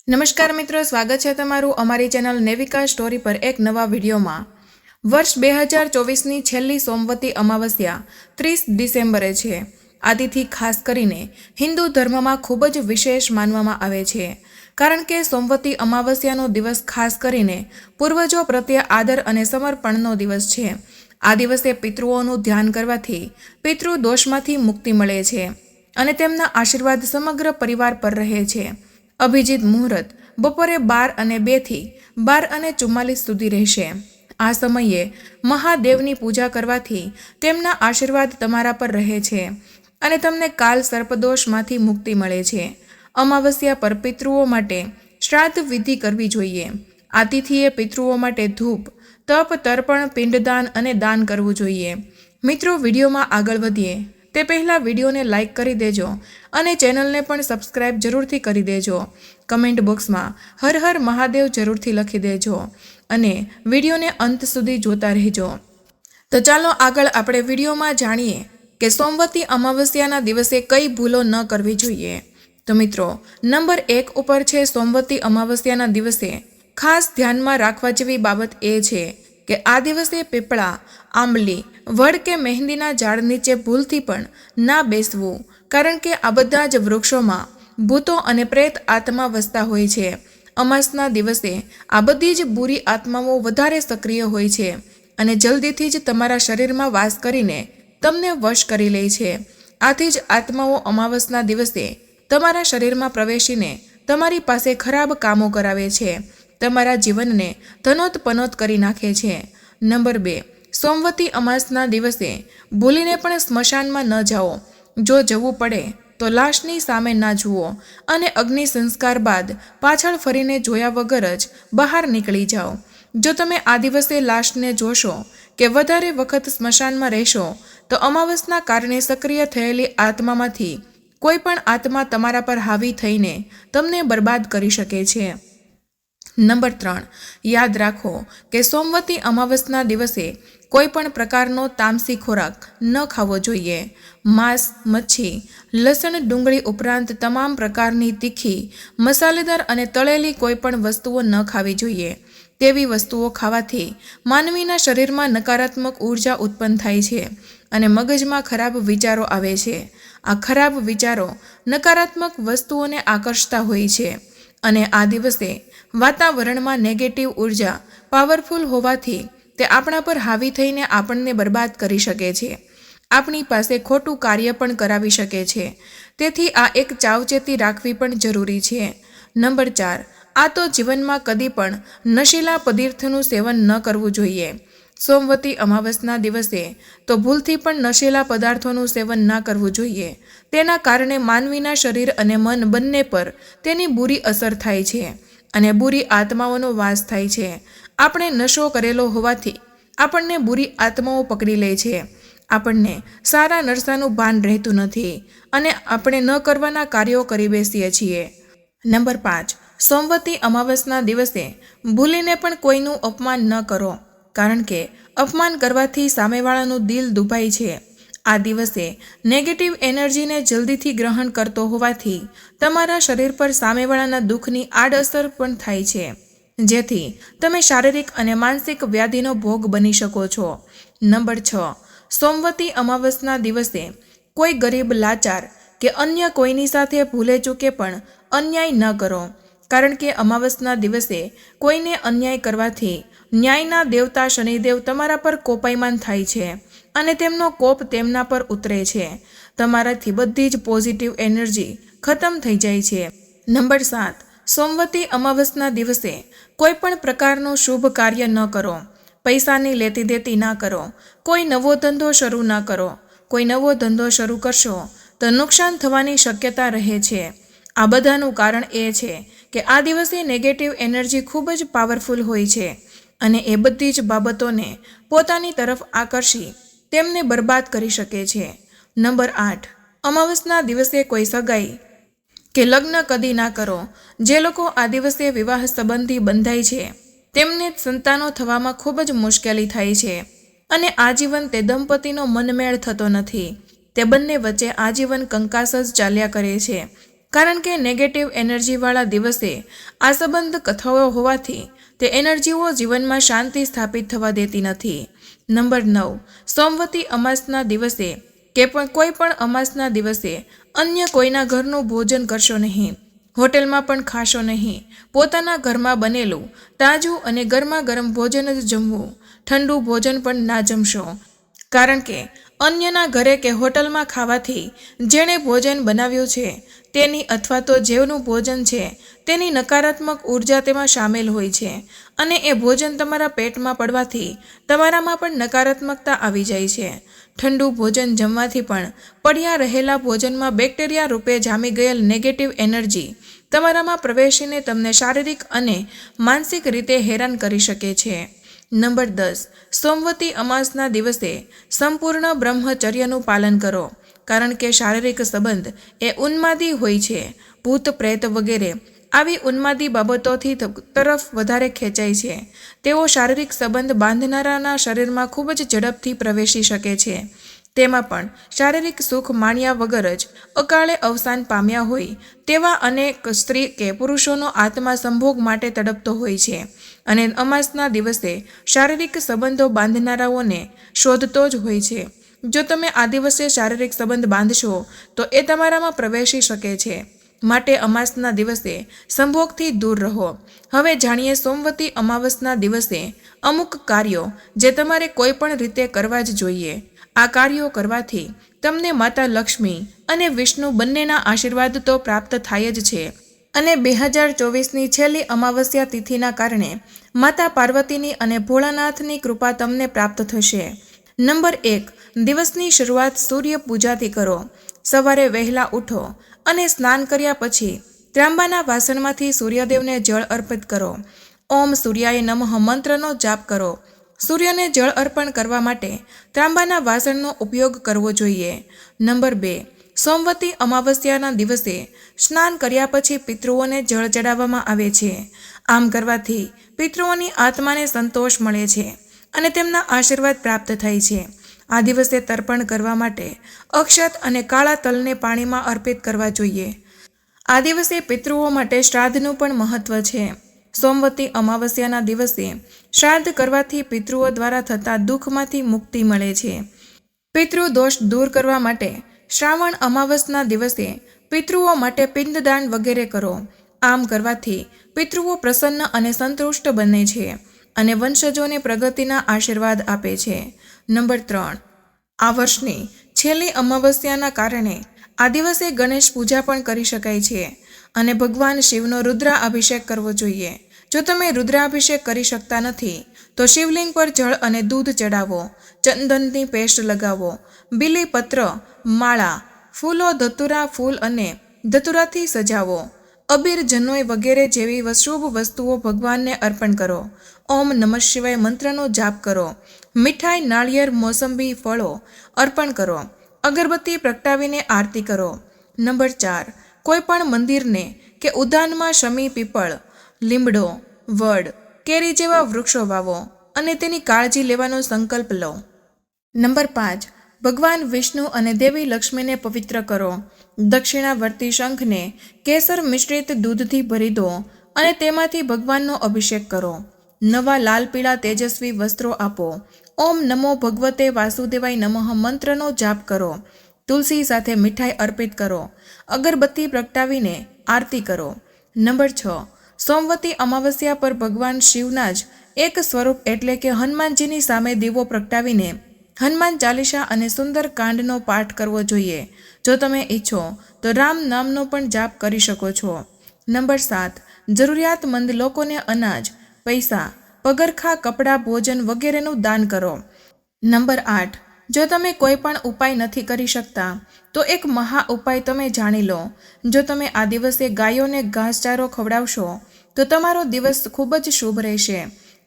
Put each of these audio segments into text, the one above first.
નમસ્કાર મિત્રો, સ્વાગત છે તમારું અમારી ચેનલ નેવિકા સ્ટોરી પર એક નવા વિડીયોમાં। વર્ષ 2024ની છેલ્લી સોમવતી અમાવસ્યા 30 ડિસેમ્બરે છે। આ તિથિ ખાસ કરીને હિન્દુ ધર્મમાં ખૂબ જ વિશેષ માનવામાં આવે છે, કારણ કે સોમવતી અમાવસ્યાનો દિવસ ખાસ કરીને પૂર્વજો પ્રત્યે આદર અને સમર્પણનો દિવસ છે। આ દિવસે પિતૃઓનું ધ્યાન કરવાથી પિતૃ દોષમાંથી મુક્તિ મળે છે અને તેમના આશીર્વાદ સમગ્ર પરિવાર પર રહે છે। અભિજીત મુહૂર્ત બપોરે 12:02 થી 12:44 સુધી રહેશે। આ સમયે મહાદેવની પૂજા કરવાથી તેમના આશીર્વાદ તમારા પર રહે છે અને તમને કાલ સર્પદોષમાંથી મુક્તિ મળે છે। અમાવસ્યા પર પિતૃઓ માટે શ્રાદ્ધ વિધિ કરવી જોઈએ। આ તિથિએ પિતૃઓ માટે ધૂપ, તપ, તર્પણ, પિંડદાન અને દાન કરવું જોઈએ। મિત્રો, વિડીયોમાં આગળ વધીએ તે પહેલાં વિડીયોને લાઇક કરી દેજો અને ચેનલને પણ સબસ્ક્રાઇબ જરૂરથી કરી દેજો। કમેન્ટ બોક્સમાં હર હર મહાદેવ જરૂરથી લખી દેજો અને વિડીયોને અંત સુધી જોતા રહેજો। તો ચાલો આગળ આપણે વિડીયોમાં જાણીએ કે સોમવતી અમાવસ્યાના દિવસે કઈ ભૂલો ન કરવી જોઈએ। તો મિત્રો, નંબર 1 ઉપર છે સોમવતી અમાવસ્યાના દિવસે ખાસ ધ્યાનમાં રાખવા જેવી બાબત એ છે કે આ દિવસે પીપળા, આંબલી, વડ કે મહેંદીના ઝાડ નીચે ભૂલથી પણ ના બેસવું, કારણ કે આ બધા જ વૃક્ષોમાં ભૂતો અને પ્રેત આત્મા વસતા હોય છે। અમાસના દિવસે આ બધી જ બુરી આત્માઓ વધારે સક્રિય હોય છે અને જલ્દીથી જ તમારા શરીરમાં વાસ કરીને તમને વશ કરી લે છે। આથી જ આત્માઓ અમાવસના દિવસે તમારા શરીરમાં પ્રવેશીને તમારી પાસે ખરાબ કામો કરાવે છે, તમારા જીવનને ધનોતપનોત કરી નાખે છે। નંબર 2, સોમવતી અમાસના દિવસે ભૂલીને પણ સ્મશાનમાં ન જાઓ। જો જવું પડે તો લાશની સામે ના જુઓ અને અગ્નિ સંસ્કાર બાદ પાછળ ફરીને જોયા વગર જ બહાર નીકળી જાઓ। જો તમે આ દિવસે લાશને જોશો કે વધારે વખત સ્મશાનમાં રહેશો તો અમાવસના કારણે સક્રિય થયેલી આત્મામાંથી કોઈ પણ આત્મા તમારા પર હાવી થઈને તમને બરબાદ કરી શકે છે। નંબર 3, યાદ રાખો કે સોમવતી અમાવસના દિવસે કોઈ પણ પ્રકારનો તામસી ખોરાક ન ખાવો જોઈએ। માંસ, મચ્છી, લસણ, ડુંગળી ઉપરાંત તમામ પ્રકારની તીખી, મસાલેદાર અને તળેલી કોઈ પણ વસ્તુઓ ન ખાવી જોઈએ। તેવી વસ્તુઓ ખાવાથી માનવીના શરીરમાં નકારાત્મક ઉર્જા ઉત્પન્ન થાય છે અને મગજમાં ખરાબ વિચારો આવે છે। આ ખરાબ વિચારો નકારાત્મક વસ્તુઓને આકર્ષતા હોય છે અને આ દિવસે વાતાવરણમાં નેગેટિવ ઉર્જા પાવરફુલ હોવાથી તે આપણા પર હાવી થઈને આપણને બરબાદ કરી શકે છે, આપણી પાસે ખોટું કાર્ય પણ કરાવી શકે છે। તેથી આ એક સાવચેતી રાખવી પણ જરૂરી છે। નંબર 4, આ તો જીવનમાં કદી પણ નશીલા પદાર્થનું સેવન ન કરવું જોઈએ। સોમવતી અમાવસના દિવસે તો ભૂલથી પણ નશીલા પદાર્થોનું સેવન ના કરવું જોઈએ। તેના કારણે માનવીના શરીર અને મન બંને પર તેની બુરી અસર થાય છે અને બુરી આત્માઓનો વાસ થાય છે। આપણે નશો કરેલો હોવાથી આપણને બુરી આત્માઓ પકડી લે છે, આપણને સારા નરસાનું ભાન રહેતું નથી અને આપણે ન કરવાના કાર્યો કરી બેસીએ છીએ। નંબર 5, સોમવતી અમાવસના દિવસે ભૂલીને પણ કોઈનું અપમાન ન કરો, કારણ કે અપમાન કરવાથી સામેવાળાનું દિલ દુભાય છે। આ દિવસે નેગેટિવ એનર્જીને જલ્દીથી ગ્રહણ કરતો હોવાથી તમારા શરીર પર સામેવાળાના દુઃખની આડઅસર પણ થાય છે, જેથી તમે શારીરિક અને માનસિક વ્યાધિનો ભોગ બની શકો છો। નંબર 6, સોમવતી અમાવસના દિવસે કોઈ ગરીબ, લાચાર કે અન્ય કોઈની સાથે ભૂલે ચૂકે પણ અન્યાય ન કરો, કારણ કે અમાવસના દિવસે કોઈને અન્યાય કરવાથી ન્યાયના દેવતા શનિદેવ તમારા પર કોપાયમાન થાય છે અને તેમનો કોપ તેમના પર ઉતરે છે। તમારાથી બધી જ પોઝિટિવ એનર્જી ખતમ થઈ જાય છે। નંબર 7, સોમવતી અમાવસના દિવસે કોઈ પણ પ્રકારનું શુભ કાર્ય ન કરો, પૈસાની લેતી દેતી ના કરો, કોઈ નવો ધંધો શરૂ ના કરો। કોઈ નવો ધંધો શરૂ કરશો તો નુકસાન થવાની શક્યતા રહે છે। આ બધાનું કારણ એ છે કે આ દિવસે નેગેટિવ એનર્જી ખૂબ જ પાવરફુલ હોય છે અને એ બધી જ બાબતોને પોતાની તરફ આકર્ષી તેમને બરબાદ કરી શકે છે। નંબર 8, અમાવસના દિવસે કોઈ સગાઈ કે લગ્ન કદી ના કરો। જે લોકો આ દિવસે વિવાહ સંબંધી બંધાય છે તેમને સંતાનો થવામાં ખૂબ જ મુશ્કેલી થાય છે અને આજીવન તે દંપતીનો મનમેળ થતો નથી। તે બંને વચ્ચે આજીવન કંકાસ જ ચાલ્યા કરે છે કારણ કે નેગેટિવ એનર્જીવાળા દિવસે આ સંબંધ કથાઓ હોવાથી તે એનર્જીઓ જીવનમાં શાંતિ સ્થાપિત થવા દેતી નથી. નંબર 9, સોમવતી અમાસના દિવસે કે કોઈ પણ અમાસના દિવસે અન્ય કોઈના ઘરનું ભોજન કરશો નહીં. હોટેલમાં પણ ખાશો નહીં. પોતાના ઘરમાં બનેલું તાજું અને ગરમા ગરમ ભોજન જ જમવું. ઠંડુ ભોજન પણ ના જમશો, કારણ કે અન્યના ઘરે કે હોટલમાં ખાવાથી જેણે ભોજન બનાવ્યું છે તેની અથવા તો જેનું ભોજન છે તેની નકારાત્મક ઉર્જા તેમાં સામેલ હોય છે અને એ ભોજન તમારા પેટમાં પડવાથી તમારામાં પણ નકારાત્મકતા આવી જાય છે. ઠંડુ ભોજન જમવાથી પણ પડ્યા રહેલા ભોજનમાં બેક્ટેરિયા રૂપે જામી ગયેલ નેગેટિવ એનર્જી તમારામાં પ્રવેશીને તમને શારીરિક અને માનસિક રીતે હેરાન કરી શકે છે. નંબર 10, સોમવતી અમાસના દિવસે સંપૂર્ણ બ્રહ્મચર્યનું પાલન કરો, કારણ કે શારીરિક સંબંધ એ ઉન્માદી હોય છે. ભૂત પ્રેત વગેરે આવી ઉન્માદી બાબતોથી તરફ વધારે ખેંચાય છે. તેઓ શારીરિક સંબંધ બાંધનારાના શરીરમાં ખૂબ જ ઝડપથી પ્રવેશી શકે છે. તેમાં પણ શારીરિક સુખ માણ્યા વગર જ અકાળે અવસાન પામ્યા હોય તેવા અનેક સ્ત્રી કે પુરુષોનો આત્મા સંભોગ માટે તડપતો હોય છે અને અમાસના દિવસે શારીરિક સંબંધો બાંધનારાઓને શોધતો જ હોય છે. જો તમે આ દિવસે શારીરિક સંબંધ બાંધશો તો એ તમારામાં પ્રવેશી શકે છે. માટે અમાસના દિવસે સંભોગથી દૂર રહો. હવે જાણીએ સોમવતી અમાવસના દિવસે અમુક કાર્યો જે તમારે કોઈ પણ રીતે કરવા જ જોઈએ. આ કાર્યો કરવાથી તમને માતા લક્ષ્મી અને વિષ્ણુ બંનેના આશીર્વાદ તો પ્રાપ્ત થાય જ છે અને 2024ની છેલ્લી અમાવસ્યા તિથિના કારણે માતા પાર્વતીની અને ભોળાનાથની કૃપા તમને પ્રાપ્ત થશે. નંબર 1, દિવસની શરૂઆત સૂર્ય પૂજાથી કરો. સવારે વહેલા ઉઠો અને સ્નાન કર્યા પછી ત્રાંબાના વાસણમાંથી સૂર્યદેવને જળ અર્પિત કરો. ઓમ સૂર્યાય નમઃ મંત્રનો જાપ કરો. સૂર્યને જળ અર્પણ કરવા માટે ત્રાંબાના વાસણનો ઉપયોગ કરવો જોઈએ. નંબર 2, સોમવતી અમાવસ્યાના દિવસે સ્નાન કર્યા પછી પિતૃઓને જળ ચડાવવામાં આવે છે. આમ કરવાથી પિતૃઓની આત્માને સંતોષ મળે છે અને તેમના આશીર્વાદ પ્રાપ્ત થાય છે. આ દિવસે તર્પણ કરવા માટે અક્ષત અને કાળા તલને પાણીમાં અર્પિત કરવા જોઈએ. આ દિવસે પિતૃઓ માટે શ્રાદ્ધનું પણ મહત્વ છે. સોમવતી અમાવસ્યાના દિવસે શ્રાદ્ધ કરવાથી પિતૃઓ દ્વારા થતા દુઃખમાંથી મુક્તિ મળે છે. પિતૃ દોષ દૂર કરવા માટે શ્રાવણ અમાવસના દિવસે પિતૃઓ માટે પિંડદાન વગેરે કરો. આમ કરવાથી પિતૃઓ પ્રસન્ન અને સંતુષ્ટ બને છે અને વંશજોને પ્રગતિના આશીર્વાદ આપે છે. નંબર 3, આ વર્ષની છેલ્લી અમાવસ્યાના કારણે આ દિવસે ગણેશ પૂજા પણ કરી શકાય છે અને ભગવાન શિવનો રુદ્રાભિષેક કરવો જોઈએ. જો તમે રુદ્રાભિષેક કરી શકતા નથી તો શિવલિંગ પર જળ અને દૂધ ચડાવો. ચંદનની પેસ્ટ લગાવો. બીલીપત્ર, માળા, ફૂલો, ધતુરા ફૂલ અને ધતુરાથી સજાવો. અબીર, જનોઈ વગેરે જેવી શુભ વસ્તુઓ ભગવાનને અર્પણ કરો. ઓમ નમઃ શિવાય મંત્રનો જાપ કરો. મીઠાઈ, નાળિયેર, મોસંબી, ફળો અર્પણ કરો. અગરબત્તી પ્રગટાવીને આરતી કરો. નંબર 4, કોઈ પણ મંદિરને કે ઉદ્યાનમાં શમી, પીપળ, લીમડો, વડ, કેરી જેવા વૃક્ષો વાવો અને તેની કાળજી લેવાનો સંકલ્પ લો. નંબર 5, ભગવાન વિષ્ણુ અને દેવી લક્ષ્મીને પવિત્ર કરો. દક્ષિણાવર્તી શંખને કેસર મિશ્રિત દૂધથી ભરી દો અને તેમાંથી ભગવાનનો અભિષેક કરો. નવા લાલ પીળા તેજસ્વી વસ્ત્રો આપો. ઓમ નમો ભગવતે વાસુદેવાય નમઃ મંત્રનો જાપ કરો. તુલસી સાથે મીઠાઈ અર્પિત કરો. અગરબત્તી પ્રગટાવીને આરતી કરો. નંબર 6, સોમવતી અમાવસ્યા પર ભગવાન શિવના જ એક સ્વરૂપ એટલે કે હનુમાનજીની સામે દીવો પ્રગટાવીને હનુમાન ચાલીસા અને સુંદર કાંડનો પાઠ કરવો જોઈએ. જો તમે ઈચ્છો તો રામ નામનો પણ જાપ કરી શકો છો. નંબર 7, જરૂરિયાતમંદ લોકોને અનાજ, પૈસા, પગરખા, કપડાં, ભોજન વગેરેનું દાન કરો. નંબર 8, જો તમે કોઈ પણ ઉપાય નથી કરી શકતા તો એક મહા ઉપાય તમે જાણી લો. જો તમે આ દિવસે ગાયોને ઘાસચારો ખવડાવશો તો તમારો દિવસ ખૂબ જ શુભ રહેશે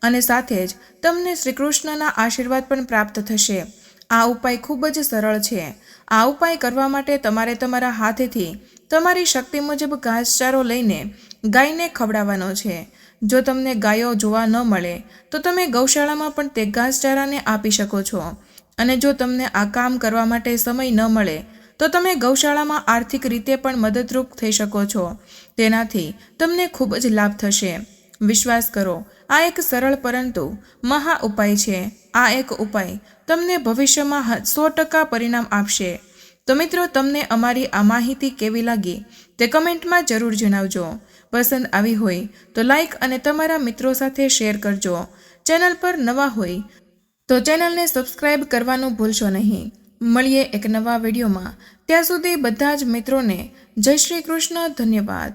અને સાથે જ તમને શ્રીકૃષ્ણના આશીર્વાદ પણ પ્રાપ્ત થશે. આ ઉપાય ખૂબ જ સરળ છે. આ ઉપાય કરવા માટે તમારે તમારા હાથેથી તમારી શક્તિ મુજબ ઘાસચારો લઈને ગાયને ખવડાવવાનો છે. જો તમને ગાયો જોવા ન મળે તો તમે ગૌશાળામાં પણ તે ઘાસચારાને આપી શકો છો અને જો તમને આ કામ કરવા માટે સમય ન મળે તો તમે ગૌશાળામાં આર્થિક રીતે પણ મદદરૂપ થઈ શકો છો. તેનાથી તમને ખૂબ જ લાભ થશે. વિશ્વાસ કરો, આ એક સરળ પરંતુ મહા ઉપાય છે. આ એક ઉપાય તમને ભવિષ્યમાં 100% પરિણામ આપશે. તો મિત્રો, તમને અમારી આ માહિતી કેવી લાગી તે કમેન્ટમાં જરૂર જણાવજો. પસંદ આવી હોય તો લાઈક અને તમારા મિત્રો સાથે શેર કરજો. ચેનલ પર નવા હોય તો ચેનલને સબસ્ક્રાઇબ કરવાનું ભૂલશો નહીં. મળીએ એક નવા વિડીયોમાં. ત્યાં સુધી બધા જ મિત્રોને જય શ્રી કૃષ્ણ. ધન્યવાદ.